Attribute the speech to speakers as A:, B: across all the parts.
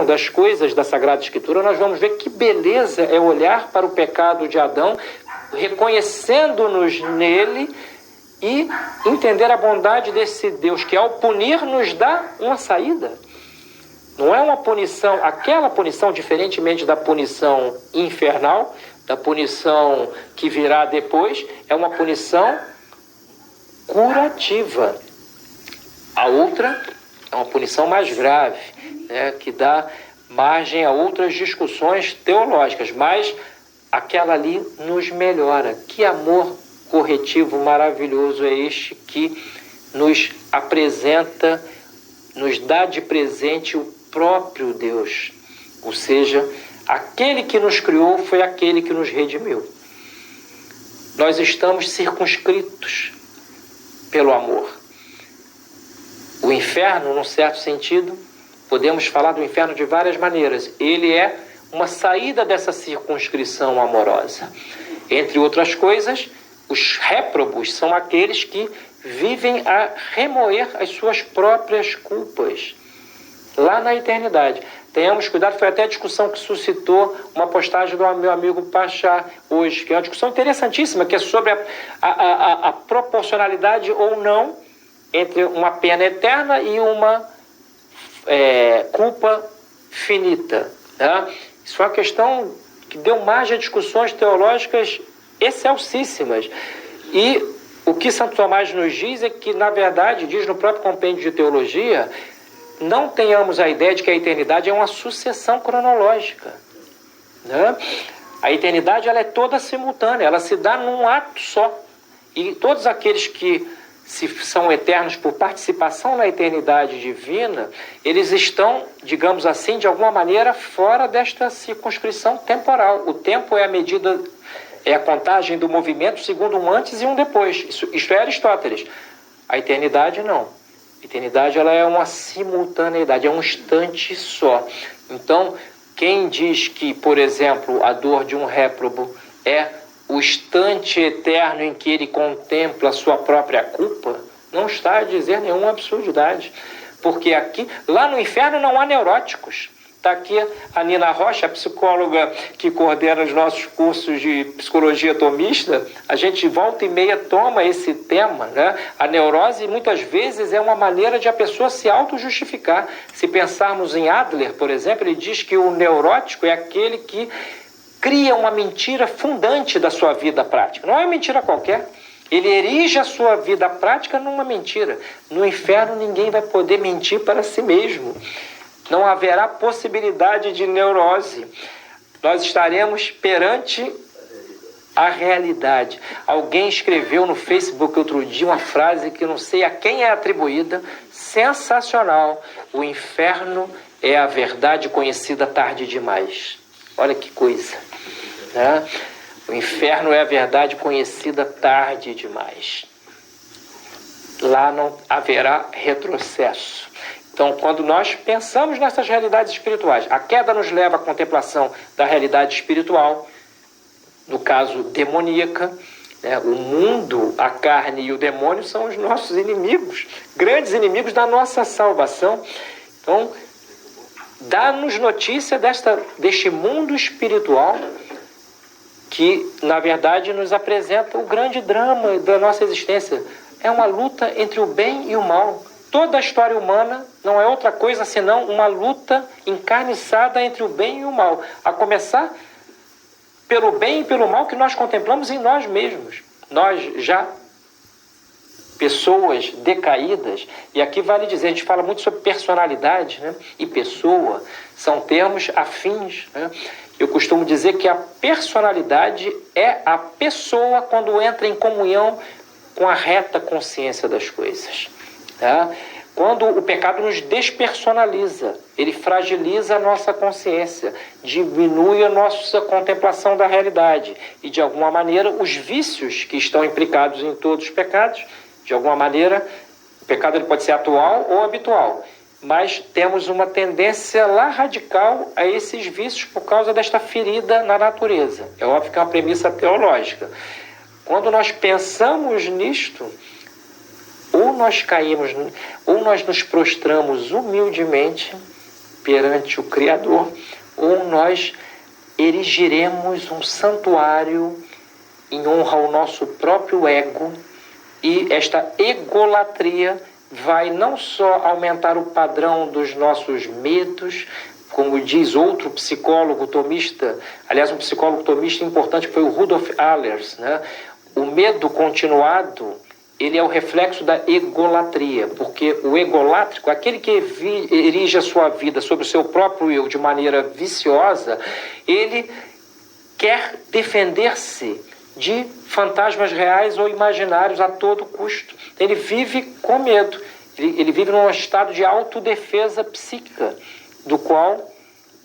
A: entenderam das coisas da Sagrada Escritura, nós vamos ver que beleza é olhar para o pecado de Adão, reconhecendo-nos nele e entender a bondade desse Deus que, ao punir, nos dá uma saída. Não é uma punição, aquela punição, diferentemente da punição infernal, da punição que virá depois, é uma punição curativa. A outra é uma punição mais grave, né, que dá margem a outras discussões teológicas, mas aquela ali nos melhora. Que amor corretivo maravilhoso é este que nos apresenta, nos dá de presente o próprio Deus. Ou seja, aquele que nos criou foi aquele que nos redimiu. Nós estamos circunscritos pelo amor. O inferno, num certo sentido, podemos falar do inferno de várias maneiras. Ele é uma saída dessa circunscrição amorosa. Entre outras coisas, os réprobos são aqueles que vivem a remoer as suas próprias culpas lá na eternidade. Tenhamos cuidado, foi até a discussão que suscitou uma postagem do meu amigo Pachá hoje, que é uma discussão interessantíssima, que é sobre a proporcionalidade ou não entre uma pena eterna e uma culpa finita. Tá? Isso é uma questão que deu margem a discussões teológicas excelsíssimas. E o que Santo Tomás nos diz é que, na verdade, diz no próprio compêndio de teologia, não tenhamos a ideia de que a eternidade é uma sucessão cronológica. Né? A eternidade ela é toda simultânea, ela se dá num ato só. E todos aqueles que são eternos por participação na eternidade divina, eles estão, digamos assim, de alguma maneira fora desta circunscrição temporal. O tempo é a medida, é a contagem do movimento segundo um antes e um depois. Isto é Aristóteles. A eternidade não. A eternidade ela é uma simultaneidade, é um instante só. Então, quem diz que, por exemplo, a dor de um réprobo é o instante eterno em que ele contempla a sua própria culpa, não está a dizer nenhuma absurdidade. Porque aqui, lá no inferno não há neuróticos. Está aqui a Nina Rocha, a psicóloga que coordena os nossos cursos de psicologia tomista. A gente volta e meia toma esse tema, né? A neurose muitas vezes é uma maneira de a pessoa se auto-justificar. Se pensarmos em Adler, por exemplo, ele diz que o neurótico é aquele que cria uma mentira fundante da sua vida prática. Não é uma mentira qualquer. Ele erige a sua vida prática numa mentira. No inferno ninguém vai poder mentir para si mesmo. Não haverá possibilidade de neurose. Nós estaremos perante a realidade. Alguém escreveu no Facebook outro dia uma frase que não sei a quem é atribuída, sensacional. O inferno é a verdade conhecida tarde demais. Olha que coisa. Né? O inferno é a verdade conhecida tarde demais. Lá não haverá retrocesso. Então, quando nós pensamos nessas realidades espirituais, a queda nos leva à contemplação da realidade espiritual, no caso demoníaca, né? O mundo, a carne e o demônio são os nossos inimigos, grandes inimigos da nossa salvação. Então, dá-nos notícia deste mundo espiritual que, na verdade, nos apresenta o grande drama da nossa existência. É uma luta entre o bem e o mal. Toda a história humana não é outra coisa senão uma luta encarniçada entre o bem e o mal. A começar pelo bem e pelo mal que nós contemplamos em nós mesmos. Nós já, pessoas decaídas, e aqui vale dizer, a gente fala muito sobre personalidade, né? E pessoa, são termos afins, né? Eu costumo dizer que a personalidade é a pessoa quando entra em comunhão com a reta consciência das coisas. Tá? Quando o pecado nos despersonaliza, ele fragiliza a nossa consciência, diminui a nossa contemplação da realidade e, de alguma maneira, os vícios que estão implicados em todos os pecados, de alguma maneira, o pecado ele pode ser atual ou habitual, mas temos uma tendência lá radical a esses vícios por causa desta ferida na natureza. É óbvio que é uma premissa teológica. Quando nós pensamos nisto, ou nós caímos, ou nós nos prostramos humildemente, perante o Criador, ou nós erigiremos um santuário em honra ao nosso próprio ego, e esta egolatria vai não só aumentar o padrão dos nossos medos, como diz outro psicólogo tomista, aliás, um psicólogo tomista importante foi o Rudolf Allers, né? O medo continuado, ele é o reflexo da egolatria, porque o egolátrico, aquele que erige a sua vida sobre o seu próprio eu de maneira viciosa, ele quer defender-se de fantasmas reais ou imaginários a todo custo. Ele vive com medo, ele vive num estado de autodefesa psíquica, do qual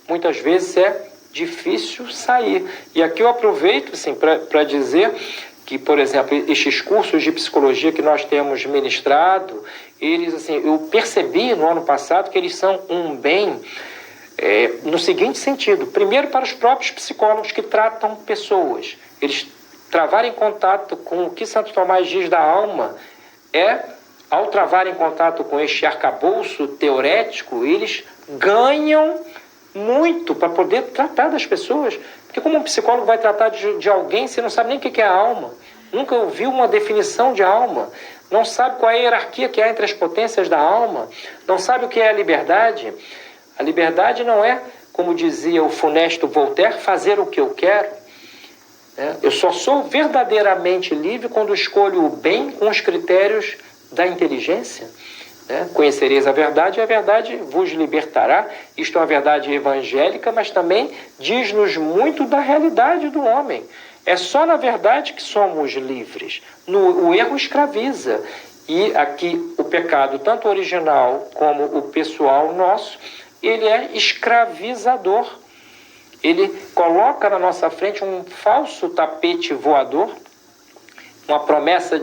A: muitas vezes é difícil sair. E aqui eu aproveito assim, para dizer que, por exemplo, estes cursos de psicologia que nós temos ministrado, eles, assim, eu percebi no ano passado que eles são um bem no seguinte sentido. Primeiro, para os próprios psicólogos que tratam pessoas. Eles travarem contato com o que Santo Tomás diz da alma ao travarem contato com este arcabouço teorético, eles ganham muito para poder tratar das pessoas. Porque como um psicólogo vai tratar de alguém se não sabe nem o que é a alma? Nunca ouviu uma definição de alma? Não sabe qual é a hierarquia que há entre as potências da alma? Não sabe o que é a liberdade? A liberdade não é, como dizia o funesto Voltaire, fazer o que eu quero. Eu só sou verdadeiramente livre quando escolho o bem com os critérios da inteligência. Conhecereis a verdade e a verdade vos libertará. Isto é uma verdade evangélica, mas também diz-nos muito da realidade do homem. É só na verdade que somos livres. O erro escraviza. E aqui o pecado, tanto original como o pessoal nosso, ele é escravizador. Ele coloca na nossa frente um falso tapete voador, uma promessa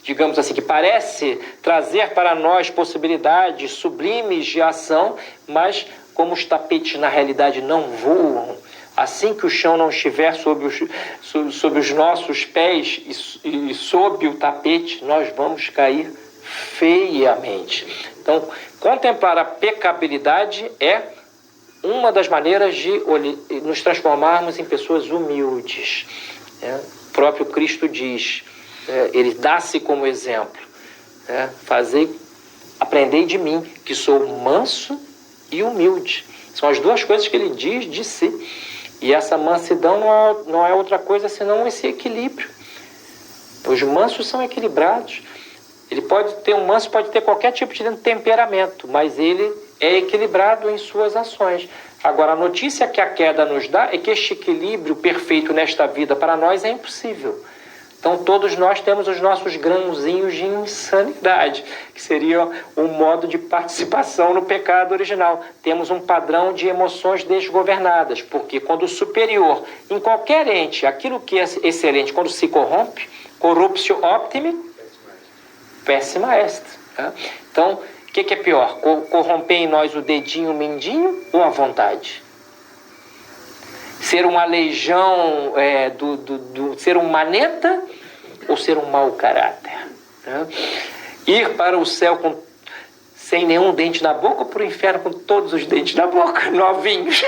A: digamos assim, que parece trazer para nós possibilidades sublimes de ação, mas como os tapetes na realidade não voam, assim que o chão não estiver sob os nossos pés e sob o tapete, nós vamos cair feiamente. Então, contemplar a pecabilidade é uma das maneiras de nos transformarmos em pessoas humildes. O próprio Cristo diz, ele dá-se como exemplo. Aprendei de mim, que sou manso e humilde. São as duas coisas que ele diz de si. E essa mansidão não é outra coisa senão esse equilíbrio. Os mansos são equilibrados. Um manso pode ter qualquer tipo de temperamento, mas ele é equilibrado em suas ações. Agora, a notícia que a queda nos dá é que este equilíbrio perfeito nesta vida para nós é impossível. Então, todos nós temos os nossos grãozinhos de insanidade, que seria um modo de participação no pecado original. Temos um padrão de emoções desgovernadas, porque quando o superior, em qualquer ente, aquilo que é excelente, quando se corrompe, corruptio optimi, pessima est. Então, o que é pior? Corromper em nós o dedinho mindinho ou a vontade? Ser um aleijão, ser um maneta ou ser um mau caráter? Ir para o céu sem nenhum dente na boca ou para o inferno com todos os dentes na boca, novinhos?